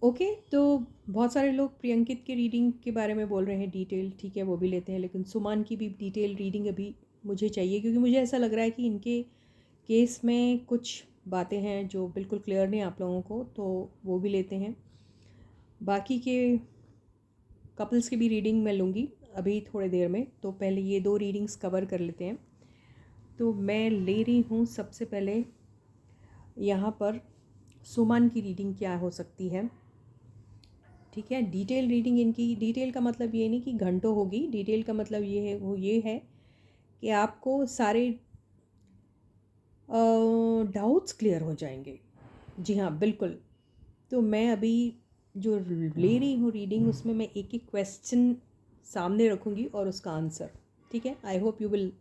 Okay, तो बहुत सारे लोग प्रियंकित की रीडिंग के बारे में बोल रहे हैं डिटेल, ठीक है वो भी लेते हैं, लेकिन सुमान की भी डिटेल रीडिंग अभी मुझे चाहिए, क्योंकि मुझे ऐसा लग रहा है कि इनके केस में कुछ बातें हैं जो बिल्कुल क्लियर नहीं आप लोगों को, तो वो भी लेते हैं। बाकी के कपल्स की भी रीडिंग मैं लूँगी अभी थोड़ी देर में, तो पहले ये दो रीडिंग्स कवर कर लेते हैं। तो मैं ले रही हूँ सबसे पहले यहाँ पर सुमान की रीडिंग क्या हो सकती है, ठीक है। डिटेल रीडिंग इनकी, डिटेल का मतलब ये नहीं कि घंटों होगी, डिटेल का मतलब ये है, वो ये है कि आपको सारे डाउट्स क्लियर हो जाएंगे। जी हाँ, बिल्कुल। तो मैं अभी जो ले रही हूँ रीडिंग, उसमें मैं एक एक क्वेश्चन सामने रखूँगी और उसका आंसर, ठीक है। I hope you will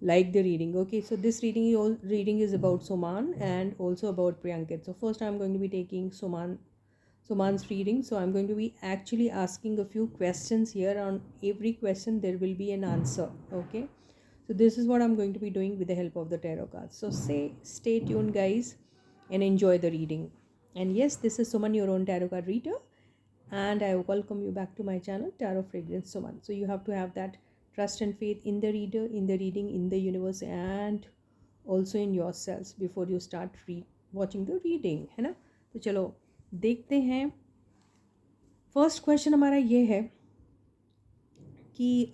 like the reading. Okay, so this reading is about Suman and also about Priyankit. So first I'm going to be taking Suman's reading. So I'm going to be actually asking a few questions here. On every question there will be an answer. Okay, so this is what I'm going to be doing with the help of the tarot cards. So stay tuned guys and enjoy the reading. And yes, this is Suman, your own tarot card reader, and I welcome you back to my channel, Tarot Fragrance Suman. So you have to have that trust and faith in the reader, in the reading, in the universe, and also in yourselves before you start watching the reading, है ना। तो चलो देखते हैं। First question हमारा ये है कि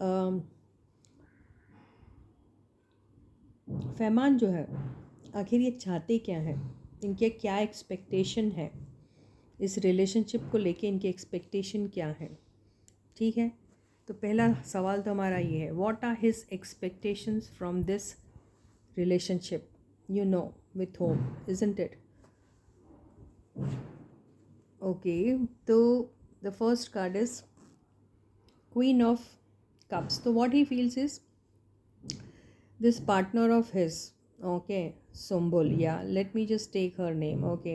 फैमान जो है आखिर ये चाहते क्या हैं, इनके क्या एक्सपेक्टेशन है, इस रिलेशनशिप को लेके इनके एक्सपेक्टेशन क्या है, ठीक है। तो पहला सवाल तो हमारा ये है, what are his expectations from this relationship, you know, with home, isn't it. Okay, तो the first card is queen of cups. तो what he feels is this partner of his, okay, Sumbul, yeah, let me just take her name, okay.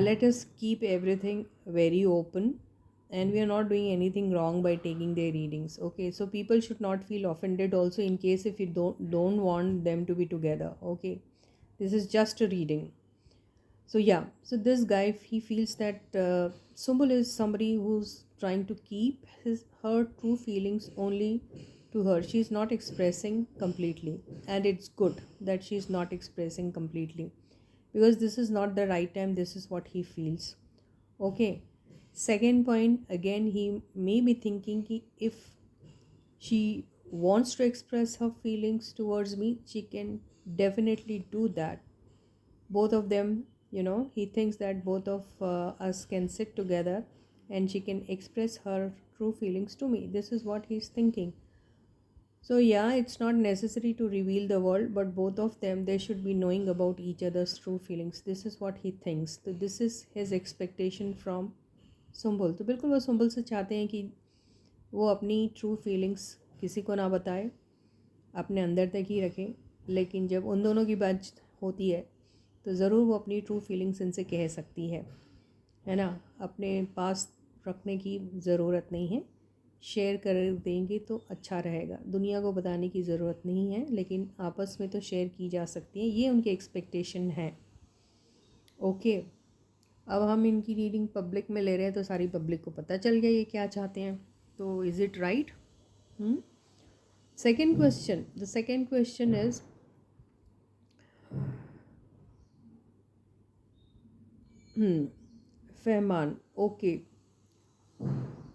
Let us keep everything very open, and we are not doing anything wrong by taking their readings, okay. So people should not feel offended also in case if you don't want them to be together, okay. This is just a reading. So yeah, so this guy, he feels that Sumbul is somebody who's trying to keep her true feelings only to her. She's not expressing completely, and it's good that she's not expressing completely, because this is not the right time. This is what he feels, okay. Second point, again, he may be thinking ki if she wants to express her feelings towards me, she can definitely do that. Both of them, you know, he thinks that both of us can sit together and she can express her true feelings to me. This is what he's thinking. So yeah, it's not necessary to reveal the world, but both of them, they should be knowing about each other's true feelings. This is what he thinks. So this is his expectation from Sumbul. तो बिल्कुल वो सुम्बुल से चाहते हैं कि वो अपनी true feelings किसी को ना बताए, अपने अंदर तक ही रखें। लेकिन जब उन दोनों की बात होती है तो ज़रूर वो अपनी ट्रू फीलिंग्स इनसे कह सकती है ना। अपने पास रखने की ज़रूरत नहीं है, शेयर कर देंगे तो अच्छा रहेगा। दुनिया को बताने की ज़रूरत नहीं है, लेकिन आपस में तो शेयर की जा सकती है। ये उनके एक्सपेक्टेशन है, ओके। अब हम इनकी रीडिंग पब्लिक में ले रहे हैं तो सारी पब्लिक को पता चल गया ये क्या चाहते हैं। तो is it right? Second question, the second question is Fehman, okay,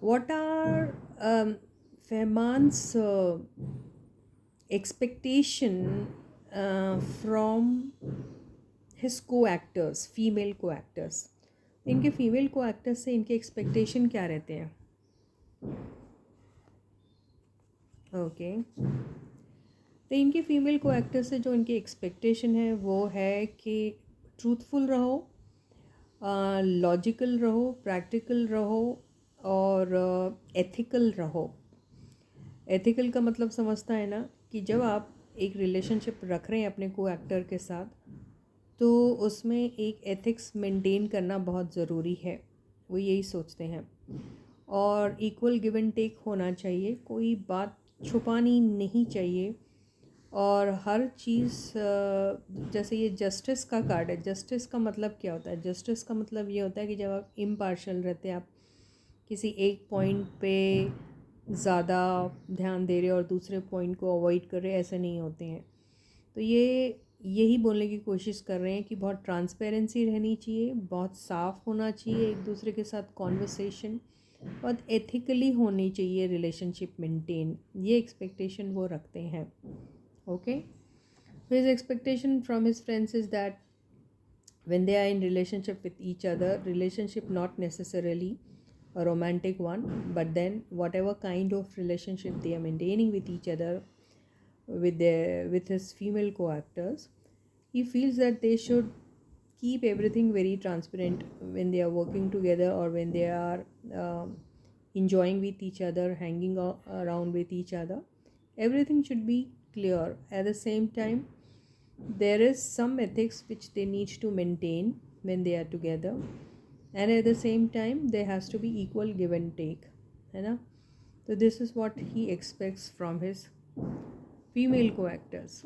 what are Fehman's expectation from his co-actors, female co-actors? इनके फीमेल को-एक्टर्स से इनके एक्सपेक्टेशन क्या रहते हैं, ओके। तो इनके फीमेल को-एक्टर्स से जो इनके एक्सपेक्टेशन है वो है कि ट्रूथफुल रहो, लॉजिकल रहो, प्रैक्टिकल रहो और एथिकल रहो। एथिकल का मतलब समझता है ना कि जब आप एक रिलेशनशिप रख रहे हैं अपने को एक्टर के साथ, तो उसमें एक एथिक्स मेंटेन करना बहुत ज़रूरी है, वो यही सोचते हैं। और इक्वल गिव एंड टेक होना चाहिए, कोई बात छुपानी नहीं चाहिए, और हर चीज़ जैसे ये जस्टिस का कार्ड है, जस्टिस का मतलब क्या होता है? जस्टिस का मतलब ये होता है कि जब आप इम्पार्शल रहते हैं, आप किसी एक पॉइंट पे ज़्यादा ध्यान दे रहे हो और दूसरे पॉइंट को अवॉइड कर रहे, ऐसे नहीं होते हैं। तो ये यही बोलने की कोशिश कर रहे हैं कि बहुत ट्रांसपेरेंसी रहनी चाहिए, बहुत साफ़ होना चाहिए एक दूसरे के साथ कॉन्वर्सेशन, बहुत एथिकली होनी चाहिए रिलेशनशिप मेंटेन, ये एक्सपेक्टेशन वो रखते हैं। Okay, his expectation from his friends is that when they are in relationship with each other, relationship not necessarily a romantic one, but then whatever kind of relationship they are maintaining with each other, with his female co-actors, he feels that they should keep everything very transparent when they are working together, or when they are enjoying with each other, hanging around with each other. Everything should be clear. At the same time, there is some ethics which they need to maintain when they are together, and at the same time there has to be equal give and take, है ना? So this is what he expects from his female co-actors.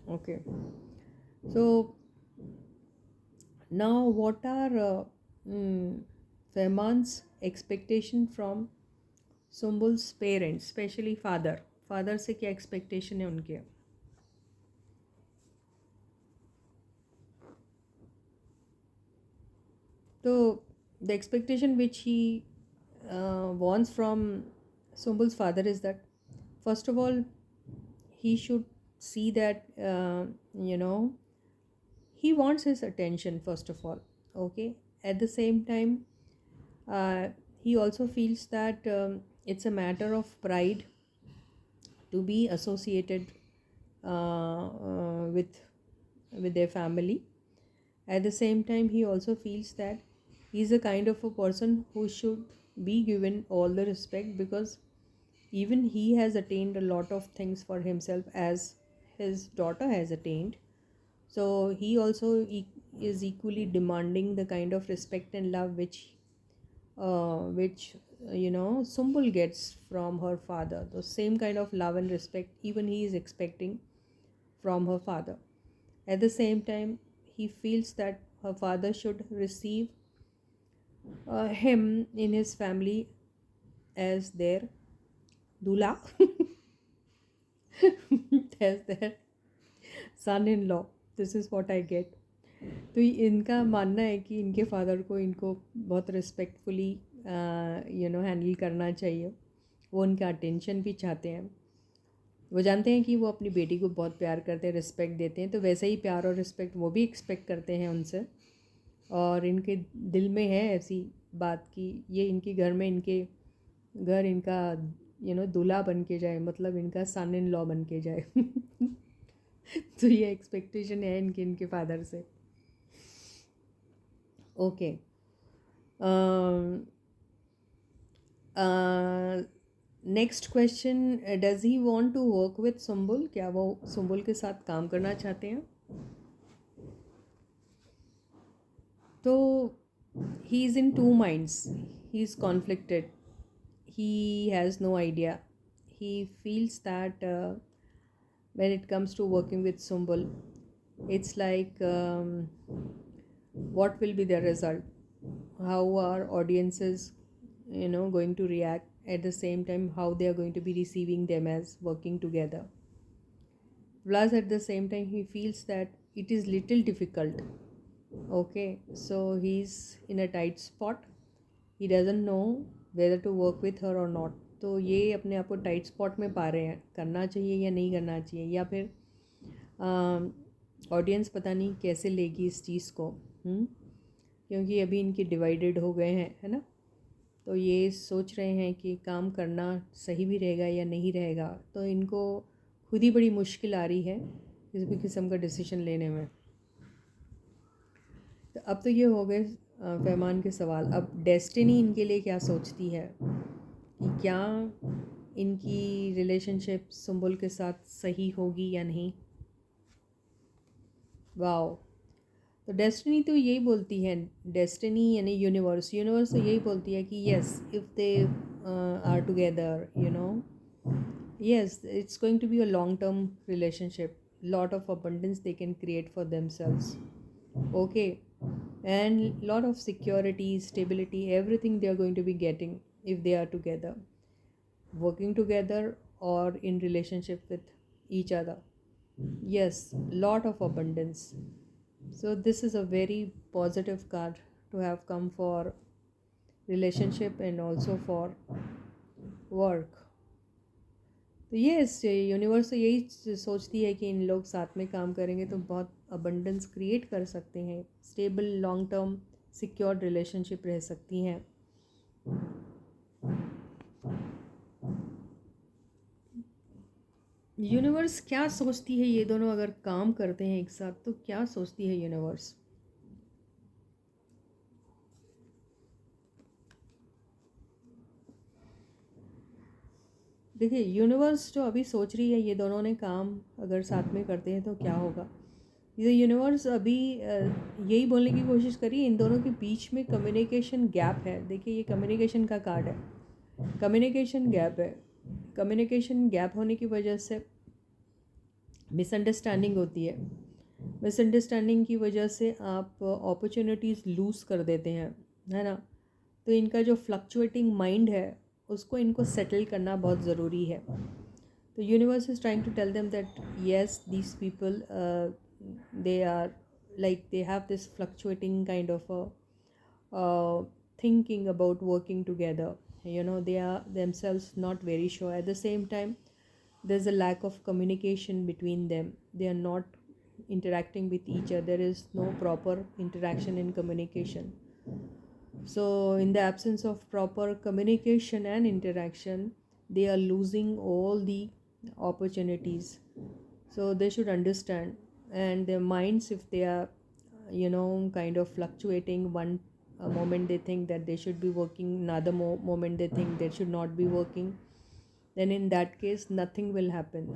Okay, so now what are Fehman's expectation from Sumbul's parents, especially father से क्या expectation है उनके? So the expectation which he wants from Sumbul's father is that, first of all, he should see that he wants his attention, first of all. Okay, at the same time, he also feels that it's a matter of pride to be associated with their family. At the same time, he also feels that he's a kind of a person who should be given all the respect, because even he has attained a lot of things for himself as his daughter has attained. So he also is equally demanding the kind of respect and love which Sumbul gets from her father. The same kind of love and respect even he is expecting from her father. At the same time, he feels that her father should receive him in his family as their dula, as their son-in-law. This is what I get. तो इनका मानना है कि इनके father को इनको बहुत respectfully handle करना चाहिए। वो उनका अटेंशन भी चाहते हैं। वो जानते हैं कि वो अपनी बेटी को बहुत प्यार करते हैं, रिस्पेक्ट देते हैं, तो वैसे ही प्यार और रिस्पेक्ट वो भी एक्सपेक्ट करते हैं उनसे। और इनके दिल में है ऐसी बात कि ये इनके घर में इनका दूल्हा बन के जाए, मतलब इनका सन इन लॉ बन के जाए। तो ये एक्सपेक्टेशन है इनके फादर से। Okay, next question, does he want to work with Sumbul? क्या वो सुम्बुल के साथ काम करना चाहते हैं? तो he is in two minds, he is conflicted, he has no idea. He feels that when it comes to working with Sumbul, it's like what will be the result? How are audiences going to react? At the same time, how they are going to be receiving them as working together? Plus at the same time, he feels that it is little difficult. Okay, so he's in a tight spot. He doesn't know whether to work with her or not. तो ये अपने आप को tight spot में पा रहे हैं, करना चाहिए या नहीं करना चाहिए, या फिर ऑडियंस पता नहीं कैसे लेगी इस चीज़ को। क्योंकि अभी इनके डिवाइडेड हो गए हैं, है ना? तो ये सोच रहे हैं कि काम करना सही भी रहेगा या नहीं रहेगा। तो इनको खुद ही बड़ी मुश्किल आ रही है किसी भी किस्म का डिसीजन लेने में। तो अब तो ये हो गए फहमान के सवाल। अब डेस्टिनी इनके लिए क्या सोचती है कि क्या इनकी रिलेशनशिप सुम्बुल के साथ सही होगी या नहीं? वाओ, तो डेस्टिनी तो यही बोलती है, डेस्टिनी यानी यूनिवर्स तो यही बोलती है कि yes, if they are together, Yes, it's going to be a long term relationship. Lot of abundance they can create for themselves. Okay. And lot of security, stability, everything they are going to be getting if they are together, working together or in relationship with each other. Yes, lot of abundance. So this is a very positive card to have come for relationship and also for work. तो yes, universe तो यही सोचती है कि इन लोग साथ में काम करेंगे तो बहुत अबंडेंस क्रिएट कर सकते हैं, stable long term secure relationship रह सकती हैं. यूनिवर्स क्या सोचती है, ये दोनों अगर काम करते हैं एक साथ तो क्या सोचती है यूनिवर्स? देखिए, यूनिवर्स जो अभी सोच रही है ये दोनों ने काम अगर साथ में करते हैं तो क्या होगा. ये यूनिवर्स अभी यही बोलने की कोशिश करी इन दोनों के बीच में कम्युनिकेशन गैप है. देखिए, ये कम्युनिकेशन का कार्ड है, कम्युनिकेशन गैप है. कम्युनिकेशन गैप होने की वजह से मिसअंडरस्टैंडिंग होती है. मिसअंडरस्टैंडिंग की वजह से आप अपॉर्चुनिटीज़ लूज़ कर देते हैं, है ना. तो इनका जो फ्लक्चुएटिंग माइंड है उसको इनको सेटल करना बहुत ज़रूरी है. तो universe is trying to tell them that yes these people they are like they have this fluctuating kind of a thinking about working together. They are themselves not very sure. At the same time, there's a lack of communication between them. They are not interacting with each other. There is no proper interaction and communication. So in the absence of proper communication and interaction, they are losing all the opportunities. So they should understand. And their minds, if they are kind of fluctuating, one moment they think that they should be working, another moment they think they should not be working, then in that case nothing will happen.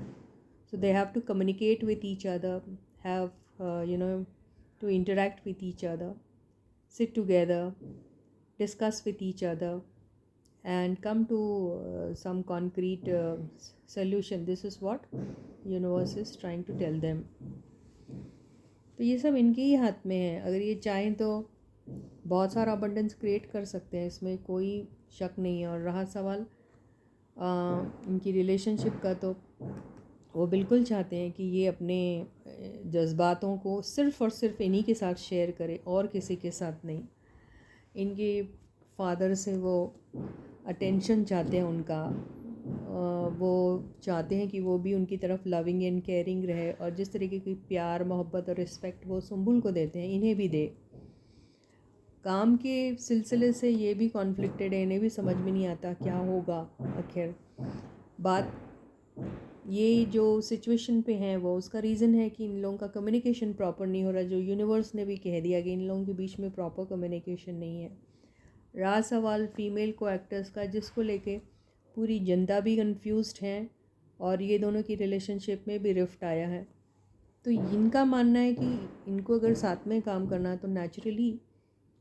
So they have to communicate with each other, have to interact with each other, sit together, discuss with each other, and come to some concrete solution. This is what universe is trying to tell them. तो ये सब इनके ही हाथ में है. अगर ये चाहें तो बहुत सारा अबंडेंस क्रिएट कर सकते हैं, इसमें कोई शक नहीं है. और रहा सवाल इनकी रिलेशनशिप का, तो वो बिल्कुल चाहते हैं कि ये अपने जज्बातों को सिर्फ़ और सिर्फ इन्हीं के साथ शेयर करे और किसी के साथ नहीं. इनके फादर से वो अटेंशन चाहते हैं उनका. वो चाहते हैं कि वो भी उनकी तरफ लविंग एंड केयरिंग रहे, और जिस तरीके की प्यार मोहब्बत और रिस्पेक्ट वो सुंबुल को देते हैं इन्हें भी दे. काम के सिलसिले से ये भी कॉन्फ्लिक्टेड है, इन्हें भी समझ में नहीं आता क्या होगा आखिर. बात ये जो सिचुएशन पे हैं वो उसका रीज़न है कि इन लोगों का कम्युनिकेशन प्रॉपर नहीं हो रहा. जो यूनिवर्स ने भी कह दिया कि इन लोगों के बीच में प्रॉपर कम्युनिकेशन नहीं है. रहा सवाल फीमेल को एक्टर्स का, जिसको लेके पूरी जनता भी कंफ्यूज्ड हैं और ये दोनों की रिलेशनशिप में भी रिफ्ट आया है. तो इनका मानना है कि इनको अगर साथ में काम करना है तो naturally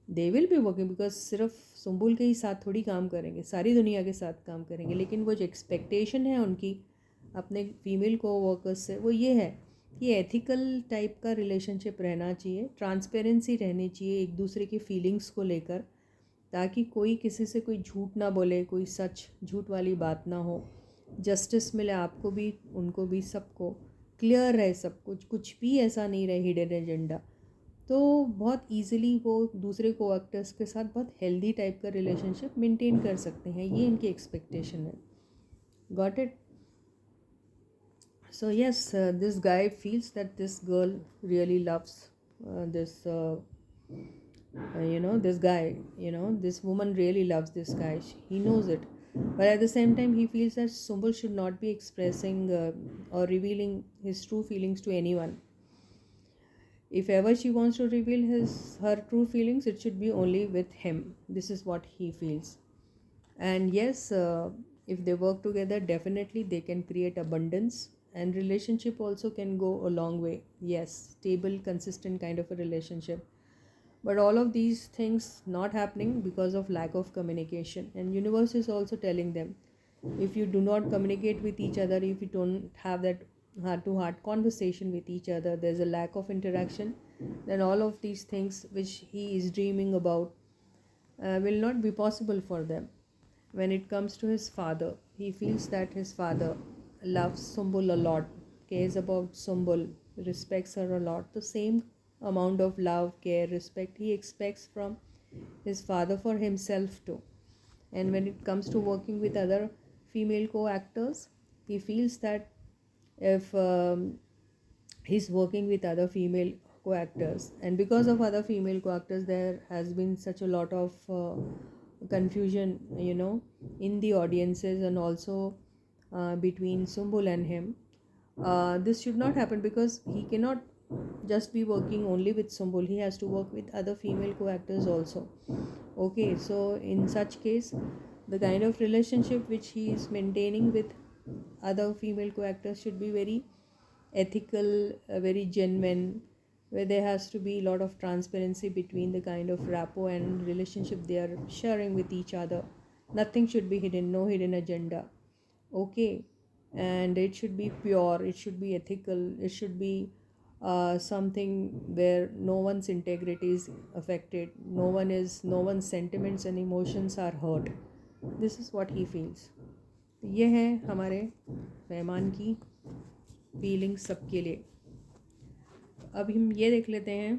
they will be working, because सिर्फ सुंबुल के ही साथ थोड़ी काम करेंगे, सारी दुनिया के साथ काम करेंगे. लेकिन वो जो एक्सपेक्टेशन है उनकी अपने फीमेल को वर्कर्स से, वो ये है कि एथिकल टाइप का रिलेशनशिप रहना चाहिए, ट्रांसपेरेंसी रहनी चाहिए एक दूसरे की फीलिंग्स को लेकर, ताकि कोई किसी से कोई झूठ ना बोले, कोई सच झूठ वाली बात ना हो. जस्टिस मिले आपको भी उनको भी, सबको क्लियर रहे सब कुछ, कुछ भी ऐसा नहीं रहे हिडन एजेंडा. तो बहुत इजीली वो दूसरे को एक्टर्स के साथ बहुत हेल्दी टाइप का रिलेशनशिप मेंटेन कर सकते हैं. ये इनकी एक्सपेक्टेशन है. Got it? So yes, this guy feels that this girl really loves this this guy. This woman really loves this guy. He knows it, but at the same time he feels that Sumbul should not be expressing or revealing his true feelings to anyone. If ever she wants to reveal her true feelings, it should be only with him. This is what he feels. And yes, if they work together, definitely they can create abundance, and relationship also can go a long way. Yes, stable, consistent kind of a relationship. But all of these things not happening because of lack of communication. And universe is also telling them if you do not communicate with each other, if you don't have that heart to heart conversation with each other, there's a lack of interaction, then all of these things which he is dreaming about will not be possible for them. When it comes to his father, he feels that his father loves Sumbul a lot, cares about Sumbul, respects her a lot. The same amount of love, care, respect he expects from his father for himself too. And when it comes to working with other female co-actors, he feels that if he's working with other female co-actors, and because of other female co-actors there has been such a lot of confusion, in the audiences, and also between Sumbul and him. This should not happen, because he cannot just be working only with Sumbul, he has to work with other female co-actors also. Okay, so in such case, the kind of relationship which he is maintaining with other female co-actors should be very ethical, very genuine, where there has to be a lot of transparency between the kind of rapport and relationship they are sharing with each other. Nothing should be hidden, no hidden agenda. Okay, and it should be pure, it should be ethical, it should be something where no one's integrity is affected, no one's sentiments and emotions are hurt. This is what he feels. ये है हमारे मेहमान की feelings सबके लिए. अब हम ये देख लेते हैं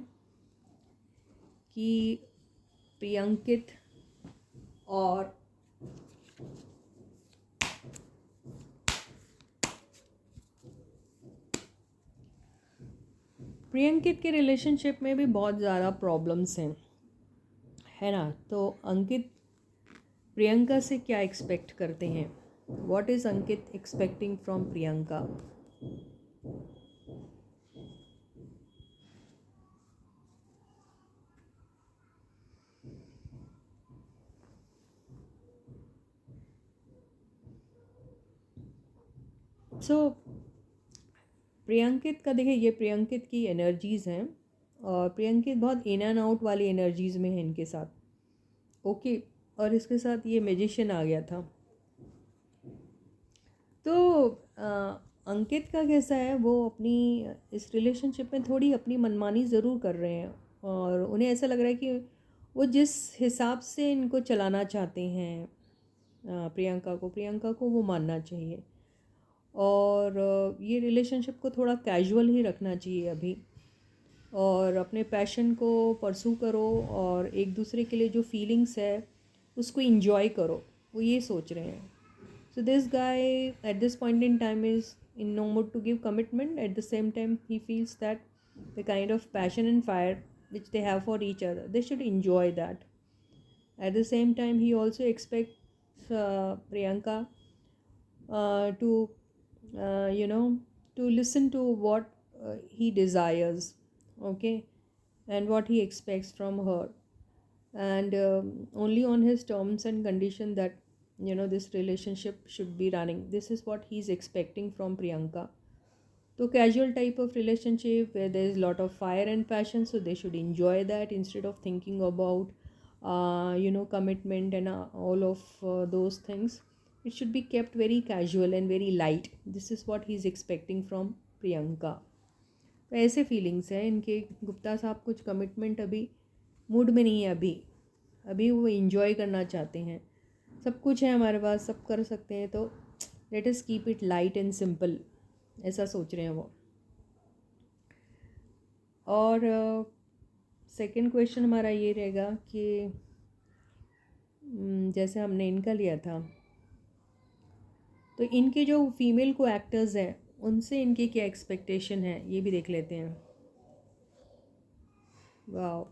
कि प्रियंकित और प्रियंकित के रिलेशनशिप में भी बहुत ज़्यादा प्रॉब्लम्स हैं, है ना. तो अंकित प्रियंका से क्या एक्सपेक्ट करते हैं? What is Ankit expecting from Priyanka? So प्रियंकित का देखिए, ये प्रियंकित की एनर्जीज़ हैं, और प्रियंकित बहुत इन एंड आउट वाली एनर्जीज़ में है इनके साथ. ओके, और इसके साथ ये मैजिशियन आ गया था. तो अंकित का कैसा है, वो अपनी इस रिलेशनशिप में थोड़ी अपनी मनमानी ज़रूर कर रहे हैं, और उन्हें ऐसा लग रहा है कि वो जिस हिसाब से इनको चलाना चाहते हैं प्रियंका को वो मानना चाहिए, और ये रिलेशनशिप को थोड़ा कैजुअल ही रखना चाहिए अभी, और अपने पैशन को परसू करो, और एक दूसरे के लिए जो फीलिंग्स है उसको इंजॉय करो, वो ये सोच रहे हैं. So this guy at this point in time is in no mood to give commitment. At the same time, he feels that the kind of passion and fire which they have for each other, they should enjoy that. At the same time, he also expects Priyanka to to listen to what he desires, okay, and what he expects from her, and only on his terms and condition that this relationship should be running. This is what he's expecting from Priyanka. So casual type of relationship where there is a lot of fire and passion, so they should enjoy that instead of thinking about commitment and all of those things. It should be kept very casual and very light. This is what he's expecting from Priyanka. तो ऐसे feelings हैं इनके. गुप्ता साहब कुछ commitment अभी mood में नहीं है, अभी वो इंजॉय करना चाहते हैं. सब कुछ है हमारे पास, सब कर सकते हैं, तो let us keep it light and simple, ऐसा सोच रहे हैं वो. और सेकंड क्वेश्चन हमारा ये रहेगा कि जैसे हमने इनका लिया था, तो इनके जो फीमेल को एक्टर्स हैं उनसे इनकी क्या एक्सपेक्टेशन है, ये भी देख लेते हैं. वाह.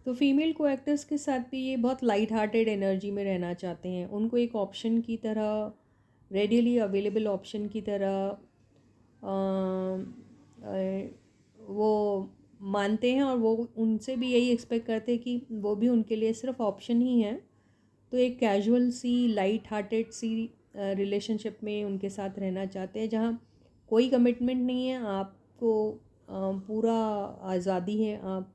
तो फीमेल को एक्टर्स के साथ भी ये बहुत लाइट हार्टेड एनर्जी में रहना चाहते हैं. उनको एक ऑप्शन की तरह, रेडिली अवेलेबल ऑप्शन की तरह वो मानते हैं, और वो उनसे भी यही एक्सपेक्ट करते हैं कि वो भी उनके लिए सिर्फ ऑप्शन ही है. तो एक कैजुअल सी, लाइट हार्टेड सी रिलेशनशिप में उनके साथ रहना चाहते हैं, जहाँ कोई कमिटमेंट नहीं है, आपको पूरा आज़ादी है, आप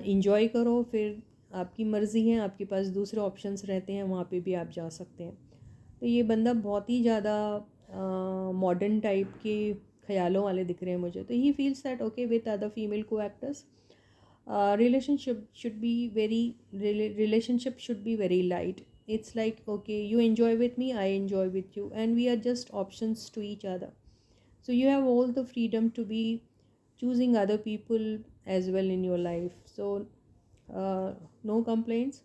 इंजॉय करो, फिर आपकी मर्ज़ी है, आपके पास दूसरे ऑप्शंस रहते हैं, वहाँ पे भी आप जा सकते हैं। तो ये बंदा बहुत ही ज़्यादा मॉडर्न टाइप के ख्यालों वाले दिख रहे हैं मुझे। तो he feels that okay with other female को actors relationship should be very light. It's like, okay, you enjoy with me, I enjoy with you, and we are just options to each other. So you have all the freedom to be choosing other people as well in your life. So no complaints,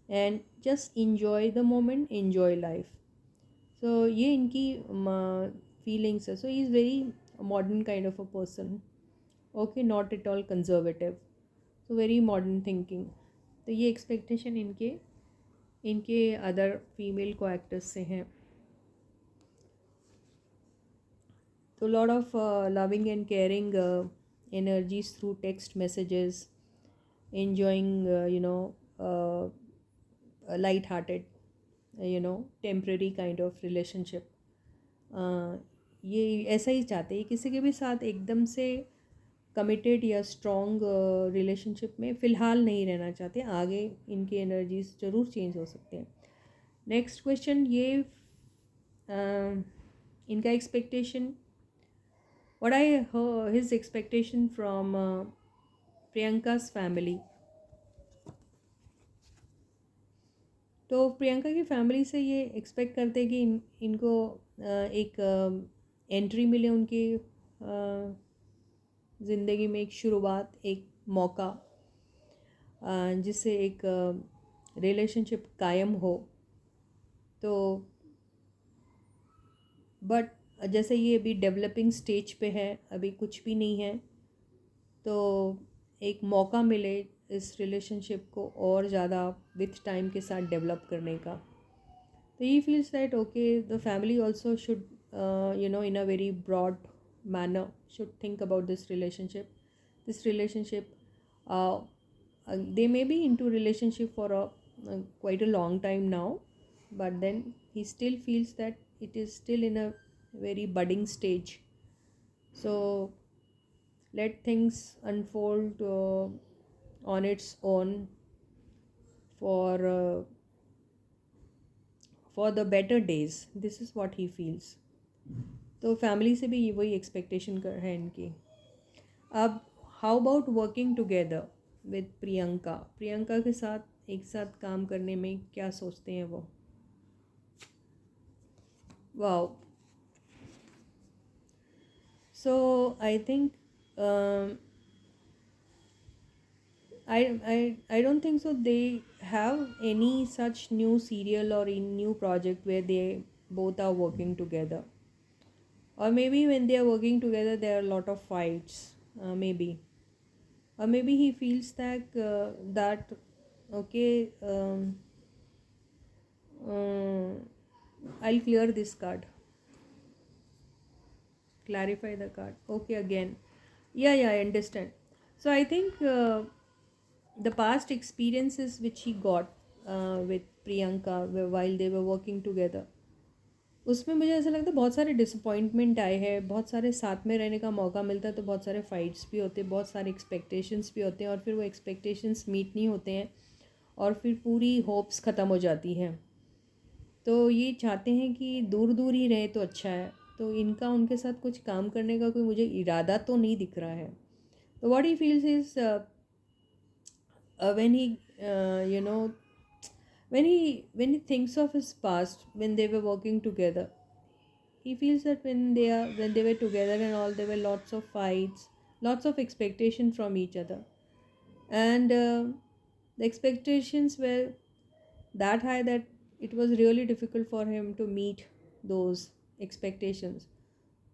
and just enjoy the moment, enjoy life. So ये इनकी feelings है. So he is very modern kind of a person. Okay, not at all conservative. So very modern thinking. तो ये expectation इनके other female co-actors से हैं. So lot of loving and caring energies through text messages, enjoying light-hearted, temporary kind of relationship. ये ऐसा ही चाहते हैं, किसी के भी साथ एकदम से कमिटेड या स्ट्रॉन्ग रिलेशनशिप में फ़िलहाल नहीं रहना चाहते. आगे इनकी एनर्जीज ज़रूर चेंज हो सकते हैं. नेक्स्ट क्वेश्चन, ये इनका expectation, what I his expectation from Priyanka's family. तो प्रियंका की फैमिली से ये एक्सपेक्ट करते हैं कि इनको एक एंट्री मिले उनकी ज़िंदगी में, एक शुरुआत, एक मौका, जिससे एक रिलेशनशिप कायम हो. तो बट जैसे ये अभी डेवलपिंग स्टेज पे है, अभी कुछ भी नहीं है, तो एक मौका मिले इस रिलेशनशिप को और ज़्यादा विथ टाइम के साथ डेवलप करने का. तो he feels that okay the family also should in a very broad manner should think about this relationship. They may be into relationship for quite a long time now, but then he still feels that it is still in a very budding stage. So let things unfold on its own for the better days. This is what he feels. तो family से भी वही expectation है इनकी. अब how about working together with Priyanka के साथ एक साथ काम करने में क्या सोचते हैं वो. Wow. So I think I don't think so they have any such new serial or a new project where they both are working together. Or maybe when they are working together there are a lot of fights, maybe. Or maybe he feels that okay, I'll clear this card, clarify the card. Okay, again, yeah, I understand. So I think the past experiences which he got with Priyanka while they were working together, उसमें मुझे ऐसा लगता है बहुत सारे disappointment आए हैं. बहुत सारे साथ में रहने का मौका मिलता है तो बहुत सारे फाइट्स भी होते हैं, बहुत सारे एक्सपेक्टेशंस भी होते हैं, और फिर वो एक्सपेक्टेशंस मीट नहीं होते हैं और फिर पूरी होप्स ख़त्म हो जाती हैं. तो ये चाहते हैं कि दूर दूर ही रहे तो अच्छा है. तो इनका उनके साथ कुछ काम करने का कोई मुझे इरादा तो नहीं दिख रहा है. तो what he feels is when he when he thinks of his past when they were working together, he feels that when they were together and all, there were lots of fights, lots of expectation from each other, and the expectations were that high that it was really difficult for him to meet those expectations.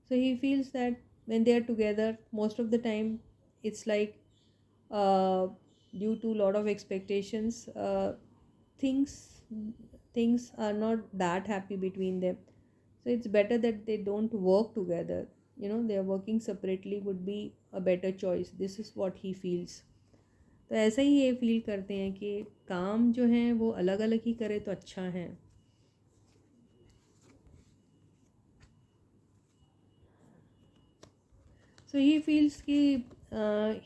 So he feels that when they are together, most of the time it's like due to lot of expectations, things things are not that happy between them. So it's better that they don't work together. They are working separately would be a better choice. This is what he feels. तो ऐसा ही ये feel करते हैं कि काम जो है वो अलग अलग ही करे तो अच्छा है. So he feels कि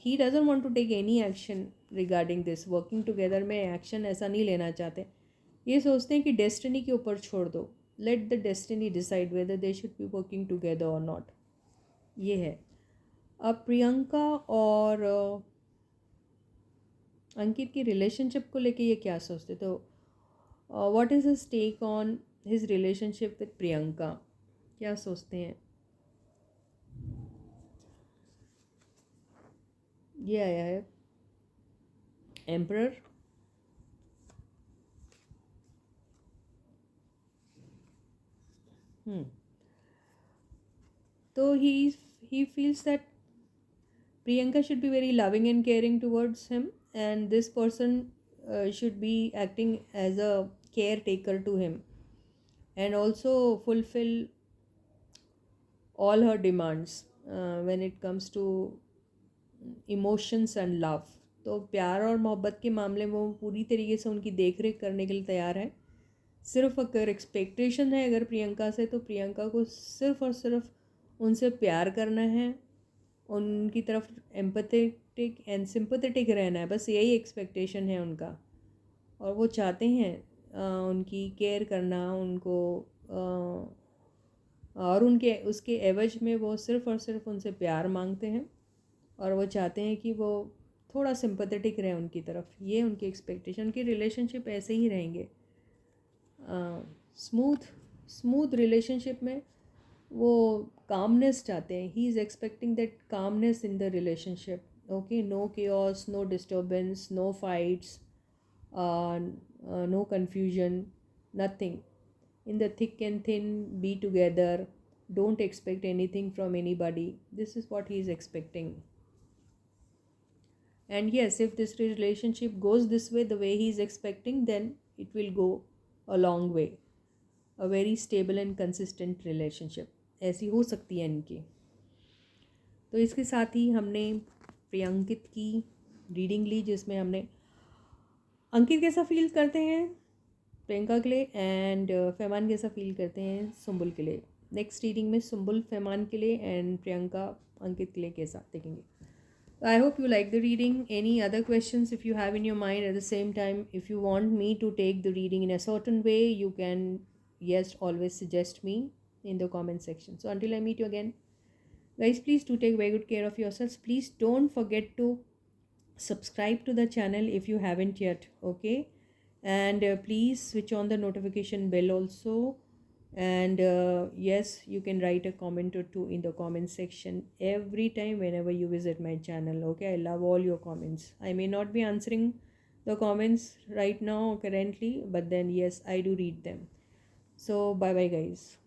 he doesn't want to take any action regarding this working together में एक्शन ऐसा नहीं लेना चाहते, ये सोचते हैं कि डेस्टिनी के ऊपर छोड़ दो, let the destiny decide whether they should be working together और नॉट, ये है। अब प्रियंका और अंकित की रिलेशनशिप को लेके ये क्या सोचते, तो what is his take on his relationship with Priyanka, क्या सोचते हैं। ये आया है एम्परर, तो he feels that Priyanka should be very loving and caring towards him, and this person should be acting as a caretaker to him and also fulfill all her demands when it comes to emotions and love। तो प्यार और मोहब्बत के मामले में वो पूरी तरीके से उनकी देख रेख करने के लिए तैयार है। सिर्फ अगर एक्सपेक्टेशन है अगर प्रियंका से, तो प्रियंका को सिर्फ और सिर्फ उनसे प्यार करना है, उनकी तरफ एम्पथेटिक एंड सिंपथेटिक रहना है, बस यही एक्सपेक्टेशन है उनका। और वो चाहते हैं उनकी केयर करना, उनको और उनके उसके एवज में वो सिर्फ और सिर्फ उनसे प्यार मांगते हैं, और वो चाहते हैं कि वो थोड़ा सिंपथेटिक रहे उनकी तरफ, ये उनकी एक्सपेक्टेशन। उनकी रिलेशनशिप ऐसे ही रहेंगे स्मूथ रिलेशनशिप में। वो कामनेस चाहते हैं, he is expecting that calmness in the relationship, okay, no chaos, no disturbance, no fights, no confusion, nothing, in the thick and thin, be together, don't expect anything from anybody, this is what he is expecting। And yes, if this relationship goes this way, the way he is expecting, then it will go a long way, a very stable and consistent relationship ऐसी हो सकती है इनकी। तो इसके साथ ही हमने प्रियंकित की रीडिंग ली, जिसमें हमने अंकित कैसा फील करते हैं प्रियंका के लिए, एंड फैमान कैसा फील करते हैं सुम्बुल के लिए। नेक्स्ट रीडिंग में सुम्बुल फैमान के लिए एंड प्रियंका अंकित के लिए कैसा देखेंगे। I hope you like the reading. Any other questions if you have in your mind? At the same time, if you want me to take the reading in a certain way, you can, yes, always suggest me in the comment section. So until I meet you again, guys, please do take very good care of yourselves. Please don't forget to subscribe to the channel if you haven't yet, okay? And please switch on the notification bell also, and yes, you can write a comment or two in the comment section every time whenever you visit my channel, okay? I love all your comments. I may not be answering the comments right now currently, but then yes, I do read them. So bye bye guys.